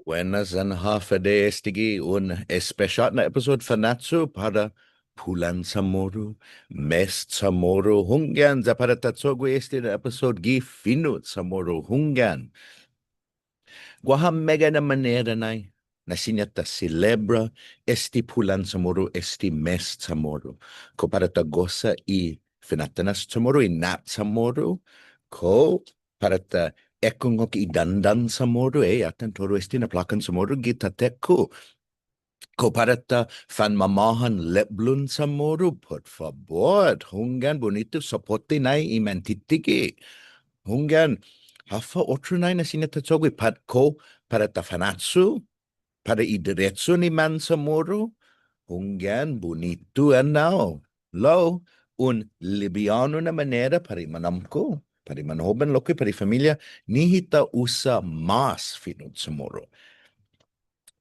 Buenas and half a day estigi un especial na episode fanatsu para Pulan Chamoru, mes Chamoru hungan za para tatsogu este na episode gi Fino Chamoru hungan. Guaha mega na manera nai na sinyata celebra esti Pulan Chamoru esti mes Chamoru. Ko para tagosa I finatanas Chamoru I nat Chamoru ko para ta ekungok I dandan Chamoru atan toro esti na plakan Chamoru gita teku. Ko para ta fan mamahan leblun Chamoru por favor hungan bonito soporte nai iman titiki. Hungan hafa otro nai na sinata chogwi pat ko para ta fanatsu para idiretso ni man Chamoru hungan bonito anao lo un libiano na manera para imanamko para imanhoban loke para familia nihita usa mas Fino Chamoru.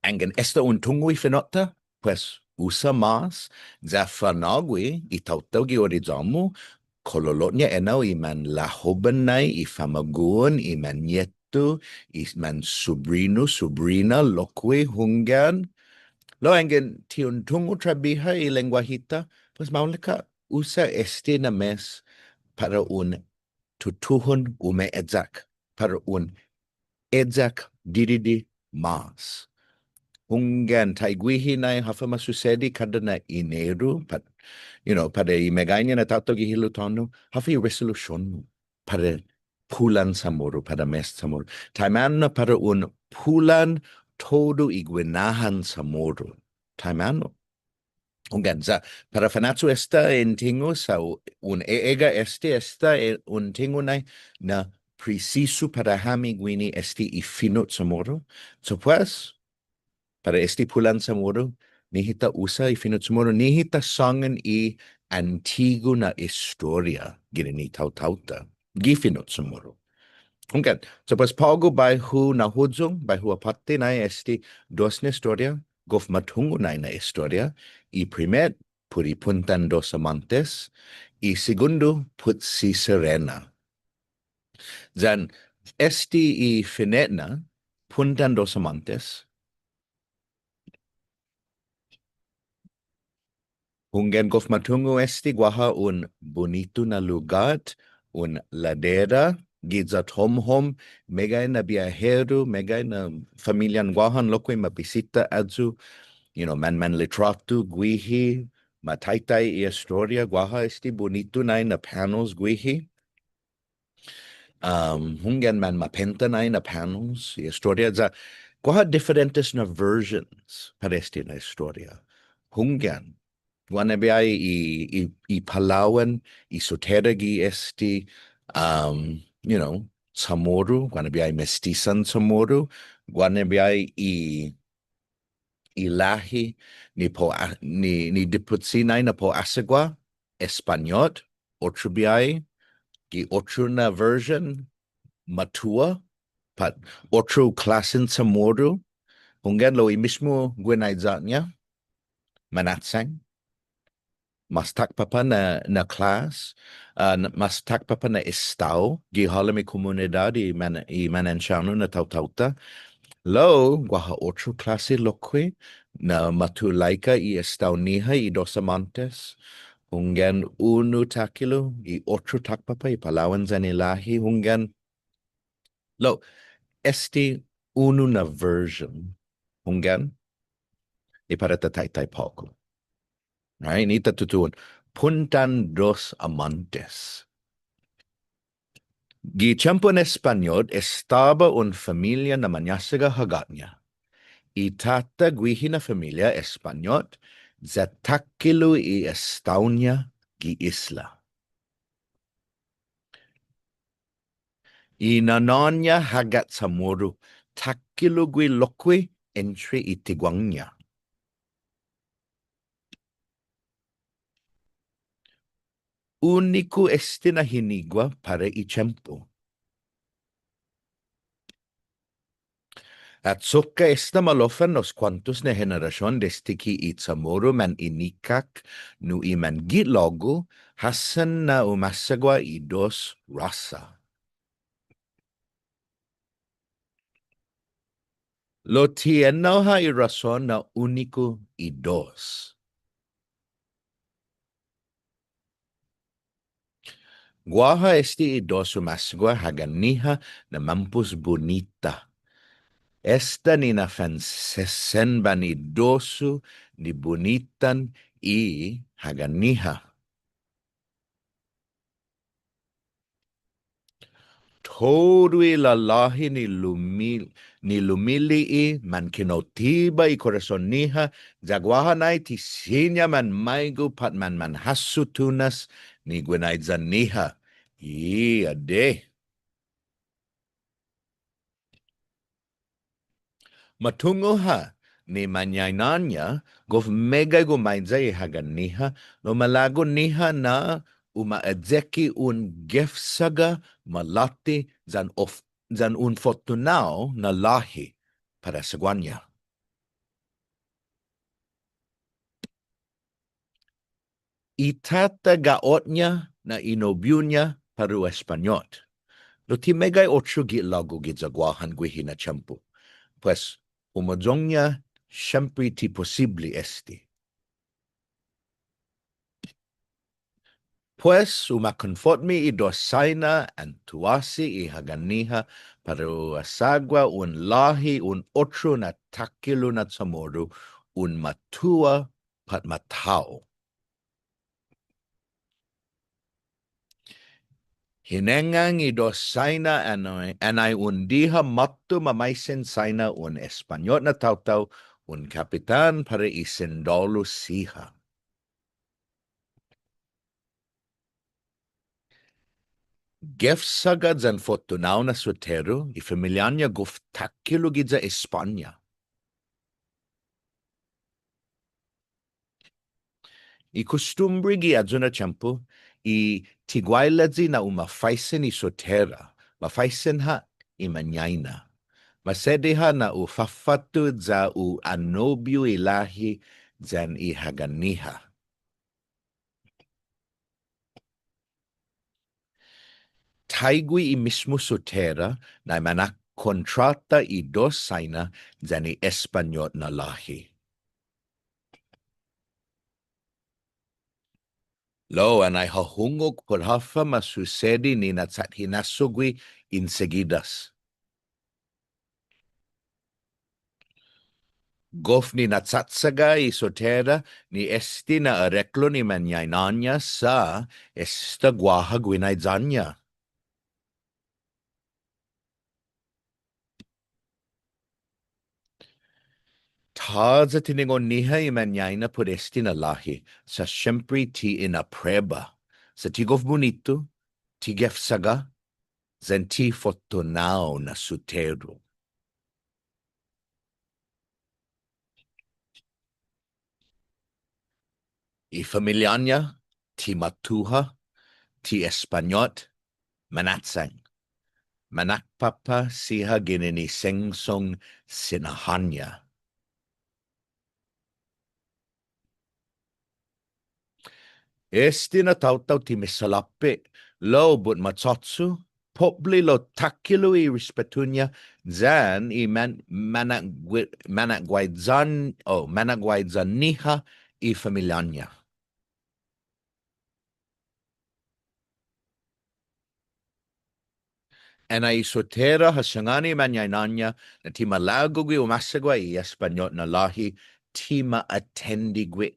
Angen esta un tungui finota, pues usa mas, zafanagui I tautaugi orizamu, kololotnya enau iman lahobanai, I famagun, iman nieto, iman sobrina, lokwe, hungan. Lo angen tiun tungu trabiha I lenguajita, pues maulika usa este na mes para un tutuhun ume edzak, para un edzak diridi mas. Hungan taiguihi nai hafa masusedi kada na ineru para imeganya na tautogi hilutonu hafa resolution para Pulan Chamoru para mes Chamoru taimano para un Pulan todo iguinahan Chamoru taimano hungan za para fanatsu esta en tingu sa un ega esta un tingu nai na preciso para hami guini esti I Fino Chamoru so pues para este Pulan Chamoru, nihita usa I Fino Chamoru, nihita sangan I antigo na Estoria, girini tautauta, gi Fino Chamoru. Okay, so pues pago by hu na hujung, by hu aparte na este dos na Estoria, gof matungo na Estoria, I primer puri Puntan Dos Amantes, I segundo put si Sirena. Zan este I finetna, Puntan Dos Amantes, Hungen gof matungo esti guaha un bonito na lugar, un ladera, gizat hom, mega na viajero, mega na familian guahan loque mabisita adzu, man litratu, guihi, mataitai I Estoria, guaha esti bonito na panels guihi. Hungen man mapenta na panels, I Estoria, za guaha diferentes na versions para esti na Estoria. Hungen, Guanabiay I Palawan, I Soteragi esti, Chamoru, Guanabiay mestizan Chamoru, Guanabiay I lahi, ni diputsinay na po asagwa, Espanyot, Otrubiay, gi otro na version, Matua, pat otro klasen Chamoru, hungan lo I mismo guinaizanya, Manatsang, mas takpapa na class, mas takpapa na estao, gihala mi comunidad I manansyano na tautauta, lo, guaha otro klase loque, na matulaika I estao niha I Dos Amantes, hungan unu takilo, I otro takpapa I Palawan zanilahi, hungan, lo, esti unu na version, hungan, I para tatay poco. Right? Nita tutun. Puntan Dos Amantes. Gi tiempo en español estaba una familia na manyasaga hagatnya. I tata guihi na familia español zatakilu I Estaunia gi isla. I nanonya hagat Chamoru takilu gui lokwi entry I Tiguangnya. Único este na hinigua para I tiempo. At soka esta malofan los cuantos na generacion desde que I Chamoru man inikak nu iman gitlogo hasan na umasagwa I dos rasa. Lo tienaw ha irason na uniko y dos. Guaha esti idos umasgua haganiha na mampus bonita. Esta ni na fansen ban idosu ni bonitan y haganiha. Todui lalahi ni lumili I man kinotiba I corazoniha jaguahanai tisinya man maigu pat man hasutunas ni gwenaizaniha. I ade. Matungo ha ni manyainanya gov mega gumainza I haganiha no malago niha na umaedzeki un gefsaga malati zan un fortunao na lahi para seguanya. Itata gaotnya na inobunya paru Espanyot. Lo ti megay ocho gi lago gidzaguahan guihi na champu. Pues umadzongnya siempre ti posible esti. Pues umaconforme I dosaina antuasi I haganiha paru asagwa un lahi un ocho na takilu na Chamoru un matua pat matao. Hinengang I dosaina anay undiha matu mamaisen saina un Espanyol na tautau un kapitan para I sendolo Siha. Gefsaga zan fortunao na sotero I familianya guftakilu gidza Espanya. I costumbre gi adzuna champu I tiguailadzi na umafaisen I sotera, mafaisen ha I manyaina. Masedeha na ufafatu za u anobio ilahi zan I haganiha. Taigui I mismo sotera na manak kontrata I dos saina zan I Espanyol na lahi. Lo anay hahungog por hafa masusedi ni natsat hinasugwi inseguidas. Gof ni natsatsaga I sotera ni esti na areklo ni manyainanya sa esta guaha gwinaidzanya. Taza tiningon niha I manyaina por esti na lahi sa siempre ti ina preba. Sa ti gof bonito, ti gef saga, zan ti fotonao na sutero. I familianya, ti matuha, ti Espanyot, manatsang. Manakpapa Siha ginini sengsong sinahanya. Esti na tautau ti misalape, lo but matsotsu, popli lo takilu I respetunya, zan I managwaidzaniha I familianya. Ana I sotera hasangani manyainanya na ti malagugwi umasagwa I Espanyol na lahi, ti maatendigwi.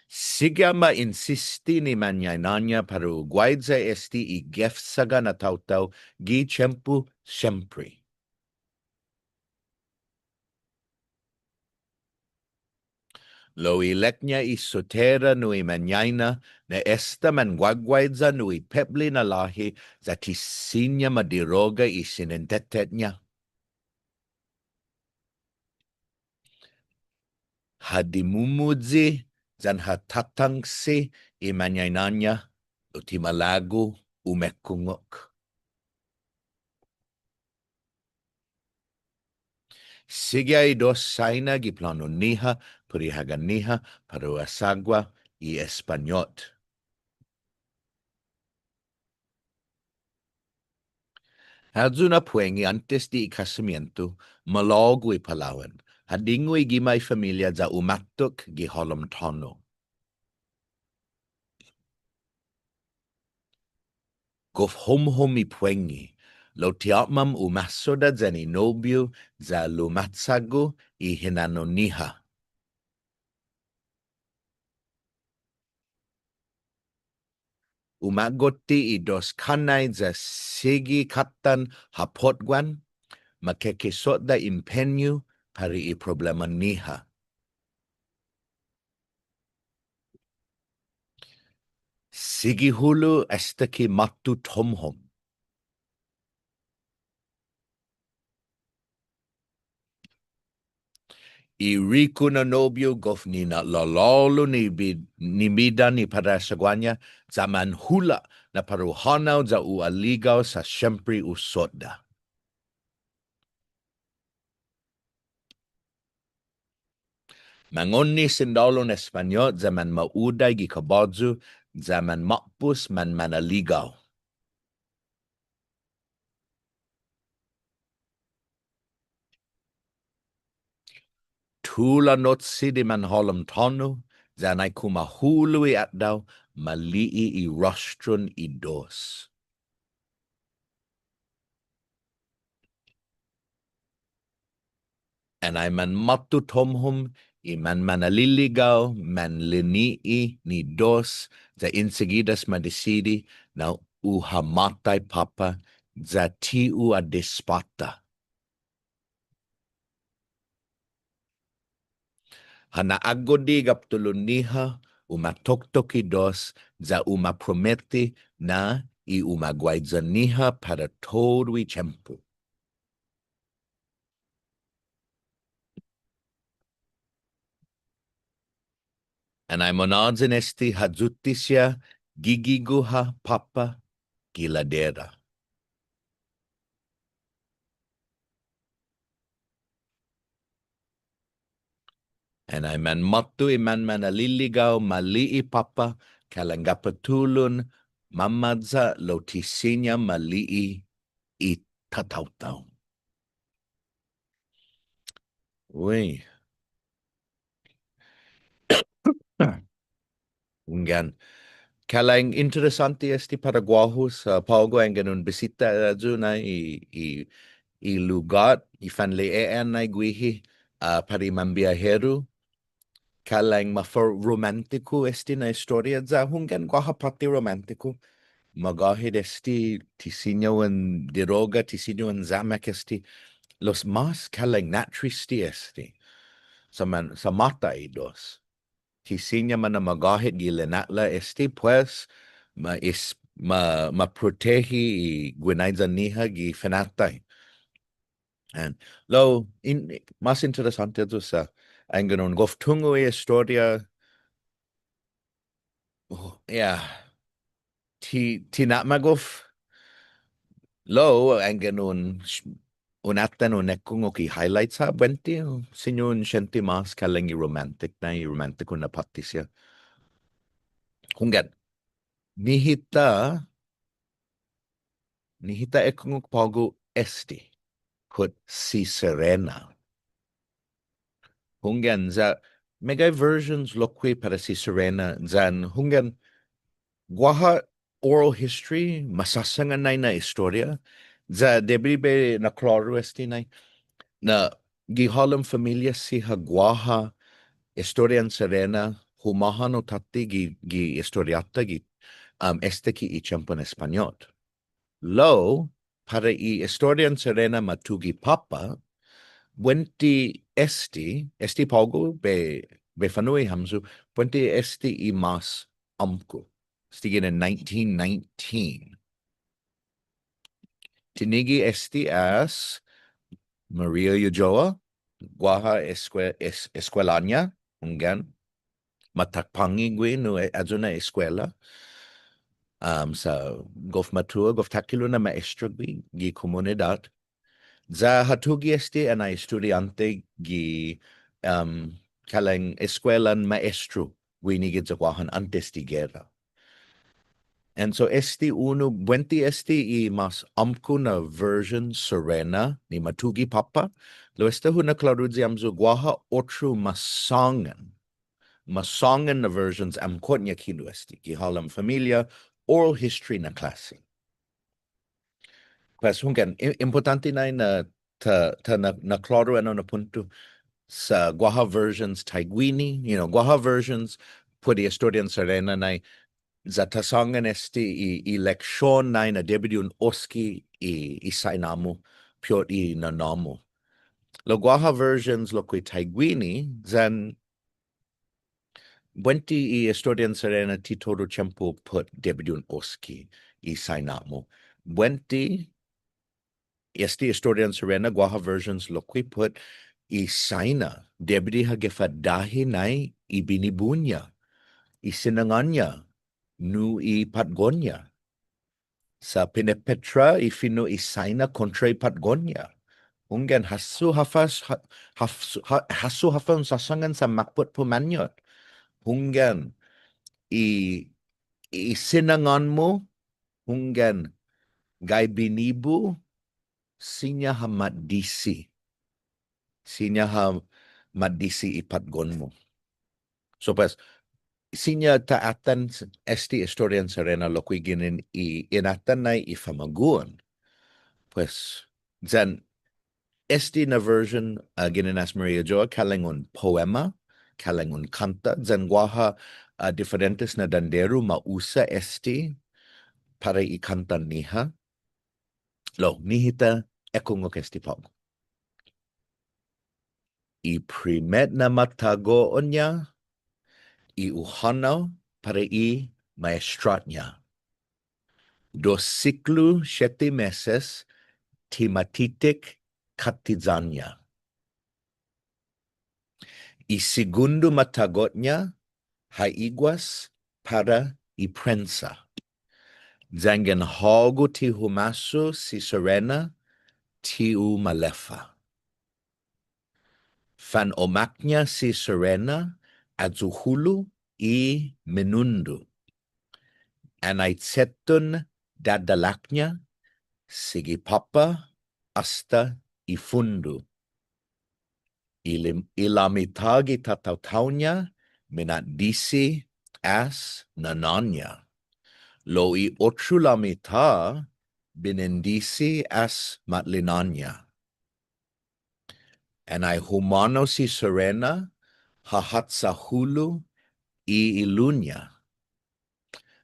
Sigama insisti ni manyainanya paru guaidza esti I gefsaga na tautau gi chempu sempre. Lo ileknya I sotera nui manyaina na esta man guagwaidza nui pebli na lahi za tisinya madiroga I sinentetetnya. Hadimumudzi zan hatatangsi I manyainanya utimalagu umekungok. Sige I dos saina gi plano niha puri haganiha paru asagwa I Espanyot. Hadzuna puengi antes di casamiento, malago i Palawan. Hadingo i gimay familia za umatok gi holom tono. Gof hom i puengi. Lo tiatmam umasoda zani nobio za lumatsago I hinanoniha. Umagoti I dos kanay za sigi katan hapotguan, makekisot da impenyu pari I problema niha. Sigi hulu estaki matu tomhom. I riku na nobyo gof ni na lalalo ni mida ni para sagwanya zaman hula na paruhanaw za ualigaw sa siyempre usoda. Mangoni sindalon Espanyol zaman mauday gikabadzu zaman makpus man manaligaw. Tula not sidi man holom tonu, zanay kumahului at daw malii I rostron I dos. And I man matu tomhum I man manaliligaw man linii ni dos za inseguidas madesidi na uhamatay papa za tiu a despata. Hanaagodi gaptuluniha umatoktoki dos za umaprometi na I umagwaidzaniha para todo I tempo. And I monadzin esti hadzutisia gigiguha papa giladera. And I man matu I man manaliligaw malii papa kalangapatulun mamadza lotisinya malii I tatautaw. Uy. Ungan. Kalaing interesante esti para guahus paugo ang ganun bisita na I lugar I fanlean na guihi pari mambiaheru kalaing mafor romantico esti na historia za hungan guaha pati romantico magahid esti tisinyo en diroga tisinyo en zamak esti los mas kalaing natristi esti sa mata idos Tisinya mana magahit gilenatla esti pues ma protehi I gwinaidza niha gi fenatay. And lo mas interesante do sa ang ganun goftungo E historia yeah tinatmagof lo ang ganun unatan unekung ki highlights ha bwenti sinyon senti mas kalang I romantic na patisya. Hungat nihita ekung pago esti put si Sirena. Hungan za mega versions lokwe para si Sirena zan hungan guaha oral history masasangan na historia za debribe na klaro esti na gihalam familia Siha guaha Estorian Sirena humahan o tati gi historiata gi este ki I champon Espanyol. Lo, para I Estorian Sirena matugi papa, esti paugo be fanui hamzu, buenti esti I mas amko. Stigin in 1919. Tinigi esti as Maria Ujoa, guaha escuelanya, ungan, matakpangi gwi no adzuna escuela, sa gof matua, gof takilu na maestro gi comunidad. Za hatugi esti ana estudiante gi kalang escuelan maestro winigid sa wahan antes di guerra. And so buenti i mas amku na version Sirena ni Matugi Papa. Lo huna clarudzi amzu guaha otru masangan. Masangan na versions am kotnya kilu ki halam familia oral history na klase. Pues hungan importante na na claro ano na punto sa guaha versions taiguini, guaha versions pwede Estorian Sirena na za tasangan i leksyon na debidyun oski i sainamu piot i nanamu. Lo guaha versions lo kui taiguini zan buenti i Estorian Sirena ti todo tiempo put debidyun oski i sainamu. Buenti Estorian Sirena guaha versions lo kui put i saina debidi hagefadahi nai i binibunya i sinanganya nu i patgonya. Sa pinepetra i Fino i saina kontra i patgonya. Ungen hasu hafan sasangan sa makput pumanyot. Ungen i sinangan mo, ungen gai binibu, sinya hamadisi. Sinya hamadisi i patgon mo. So pas, sinya taatan Estorian Sirena lo kui ginin i inatan na i famaguan. Pues, zan na version ginanas Maria Joa kalangun poema, kalangun kanta, zan guaha diferentes na danderu mausa para i kanta niha. Lo, nihita ekungok pag. I primet na matago onya, I uhanaw para I maestrat niya. 2 ciclo 7 meses timatitik katizanya. I segundo matagot niya, haiguas para I prensa. Zangan hogo ti humaso si Sirena ti u malefa. Fan omaknya si Sirena adzuhulu I menundu. Anaitsetun dadalaknya sige papa hasta I fundu. Ilamitagi tatawtawnya minadisi as nananya. Lo I otru lamita binindisi as matlinanya. Anay humano si Sirena hahat sa hulu I ilunya.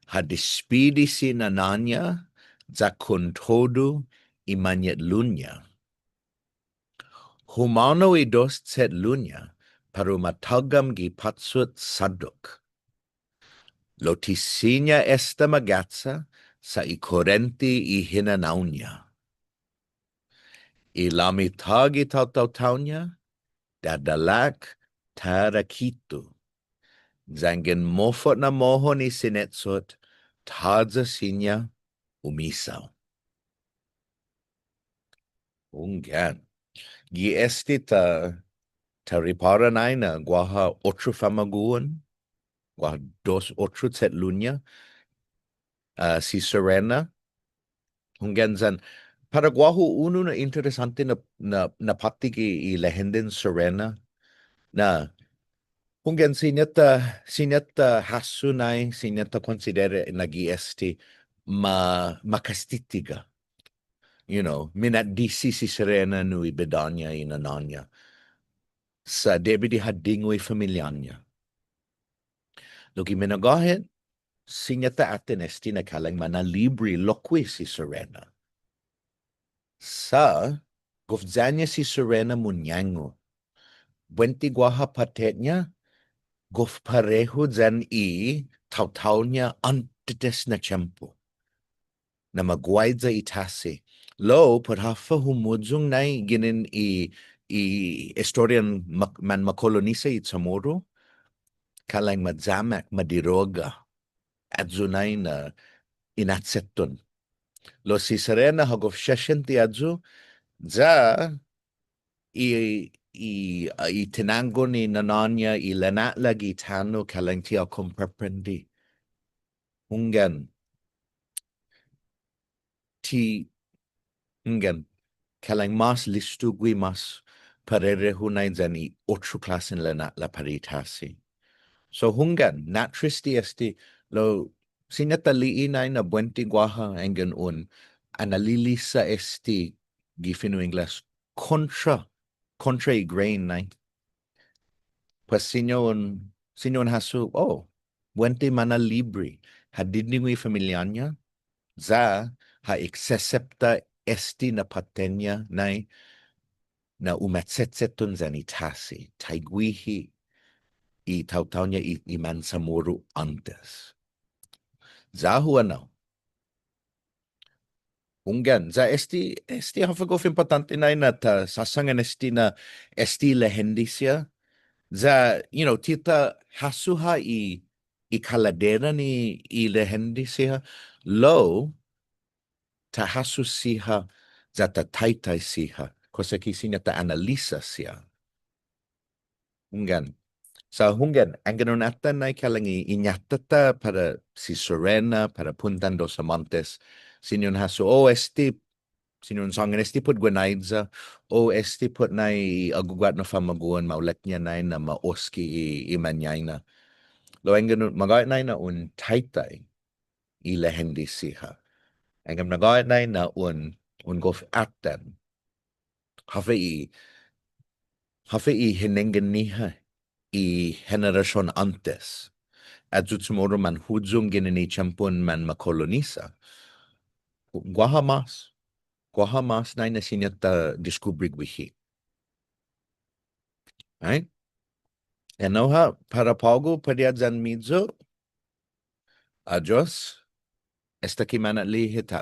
Hadispidi si nananya za kuntodu I manyet lunya. Humano I dos set lunya parumatagam gi patsut saduk. Lotisinya esta magatsa sa I korenti I hinanaunya. I lamitagi tautaunya dadalak tarakitu. Zangen mofot na mohon I sinetsot tadza sinya umisaw. Unggan. Gi esti ta ripara na guaha otro famaguan, guaha 2 otro set lunya, si Sirena. Unggan zan, para guahu uno na interesante na patik I lehenden Sirena, na unggan sineta hasunay, sineta considere nagi esti makastitiga. Minadisi si Sirena nui bedanya I nananya. Sa debidi hadingoy familyanya. Logi minagahet, sinyata atin esti na kalang manalibri lokwi si Sirena. Sa gofzanya si Sirena munyango. Buenti guaha patetnya, gof pareho zan I taw niya antites na tiyempo. Na magwaidza itase. Lo, parhafa humudzong na ginin I Estorian man makolonisa I Chamoru, kalang madzamak madiroga at zunay na inatsetun. Lo si Sirena hagof sheshenti adzu, za I tinango ni nananya I lenat lagi tano kalang tiya komperprendi. Hunggan, ti ngan kalang mas listu gui mas parerehunay dyan i 8 klasen la paritasi. So hungan, natristi esti lo sinataliin ay na buenti guaha engan analilisa esti gifino ingles contra i grain nay. Pues sinyon hasu, buenti mana libre. Hadidningui familianya, za ha excepta esti na patenya nay na umatsetsetun zanitasi, taiguihi i tautaunya i mansamuru antes. Zahua now. Ungan, za esti hafagof importante na ta sasangan esti na esti lehendisia. Za, tita hasuha i kaladera ni i lehendisia. Lo, ta hasu siha za ta taitai siha. Cosa que sinya ta analisa siya. Ungan. Sa hungan, ang ganunatan na ikalangi inyatata para si Sirena, para Puntan Dos Amantes, sinyon haso, sinyon sangan esti put guanaidza, esti put na agugat na famaguan, maulat niya na maoski imanyay na. Lo ang ganun, magayat na taitay, ilahendi siha. Ang nagayat na gof atan, hafe i hinengan niha, i generasyon antes. At Zutsumoro man hudzum ginini champon man makolonisa. Guahamas na inasinyata descubrig wihi. Right? Enoha para pago padiadzan midzo. Adios. Esta kimana lihita.